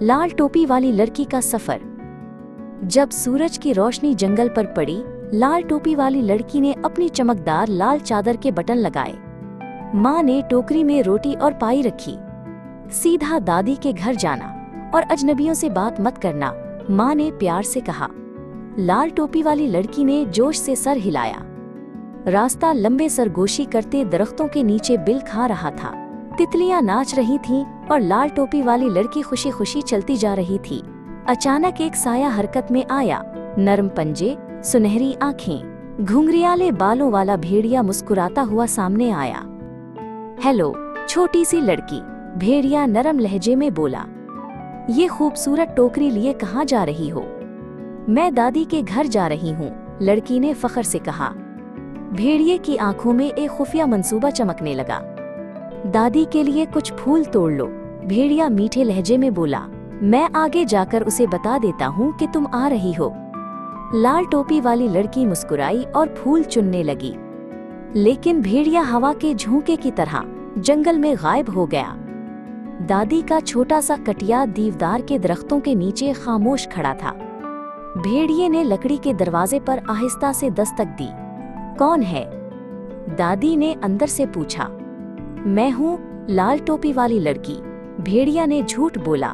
लाल टोपी वाली लड़की का सफर। जब सूरज की रोशनी जंगल पर पड़ी, लाल टोपी वाली लड़की ने अपनी चमकदार लाल चादर के बटन लगाए। माँ ने टोकरी में रोटी और पाई रखी। सीधा दादी के घर जाना और अजनबियों से बात मत करना, माँ ने प्यार से कहा। लाल टोपी वाली लड़की ने जोश से सर हिलाया। रास्ता लंबे सरगोशी करते दरख्तों के नीचे बिल खा रहा था। तितलियां नाच रही थीं और लाल टोपी वाली लड़की खुशी खुशी चलती जा रही थी। अचानक एक साया हरकत में आया। नरम पंजे, सुनहरी आंखें, घुंघरियाले बालों वाला भेड़िया मुस्कुराता हुआ सामने आया। हेलो छोटी सी लड़की, भेड़िया नरम लहजे में बोला। ये खूबसूरत टोकरी लिए कहाँ जा रही हो? मैं दादी के घर जा रही हूँ, लड़की ने फख्र से कहा। भेड़िए की आंखों में एक खुफिया मंसूबा चमकने लगा। दादी के लिए कुछ फूल तोड़ लो, भेड़िया मीठे लहजे में बोला। मैं आगे जाकर उसे बता देता हूँ कि तुम आ रही हो। लाल टोपी वाली लड़की मुस्कुराई और फूल चुनने लगी, लेकिन भेड़िया हवा के झोंके की तरह जंगल में गायब हो गया। दादी का छोटा सा कटिया देवदार के दरख्तों के नीचे खामोश खड़ा था। भेड़िए ने लकड़ी के दरवाजे पर आहिस्ता से दस्तक दी। कौन है? दादी ने अंदर से पूछा। मैं हूँ, लाल टोपी वाली लड़की, भेड़िया ने झूठ बोला।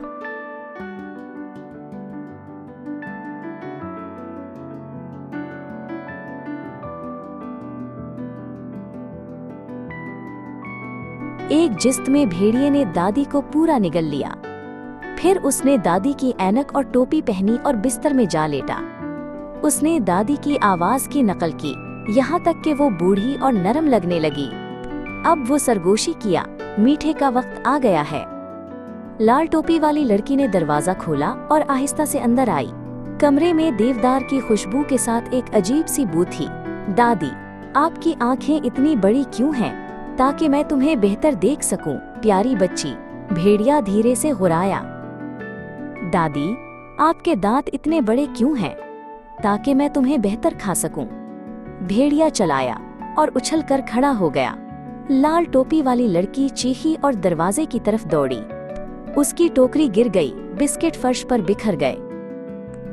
एक जिस्त में भेड़िए ने दादी को पूरा निगल लिया। फिर उसने दादी की ऐनक और टोपी पहनी और बिस्तर में जा लेटा। उसने दादी की आवाज की नकल की, यहाँ तक कि वो बूढ़ी और नरम लगने लगी। अब वो सरगोशी किया, मीठे का वक्त आ गया है। लाल टोपी वाली लड़की ने दरवाजा खोला और आहिस्ता से अंदर आई। कमरे में देवदार की खुशबू के साथ एक अजीब सी बू थी। दादी, आपकी आंखें इतनी बड़ी क्यों हैं? ताकि मैं तुम्हें बेहतर देख सकूं, प्यारी बच्ची, भेड़िया धीरे से गुर्राया। दादी, आपके दांत इतने बड़े क्यों हैं? ताकि मैं तुम्हें बेहतर खा सकूं। भेड़िया चलाया और उछलकर खड़ा हो गया। लाल टोपी वाली लड़की चीखी और दरवाजे की तरफ दौड़ी। उसकी टोकरी गिर गई, बिस्किट फर्श पर बिखर गए।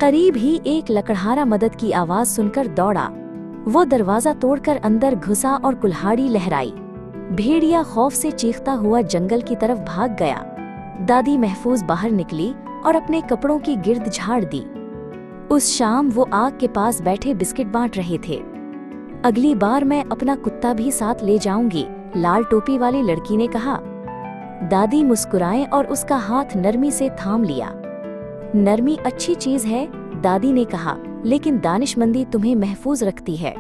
करीब ही एक लकड़हारा मदद की आवाज सुनकर दौड़ा। वो दरवाजा तोड़कर अंदर घुसा और कुल्हाड़ी लहराई। भेड़िया खौफ से चीखता हुआ जंगल की तरफ भाग गया। दादी महफूज बाहर निकली और अपने कपड़ों की गिर्द झाड़ दी। उस शाम वो आग के पास बैठे बिस्किट बांट रहे थे। अगली बार मैं अपना कुत्ता भी साथ ले जाऊंगी, लाल टोपी वाली लड़की ने कहा। दादी मुस्कुराए और उसका हाथ नरमी से थाम लिया। नरमी अच्छी चीज है, दादी ने कहा, लेकिन दानिशमंदी तुम्हें महफूज रखती है।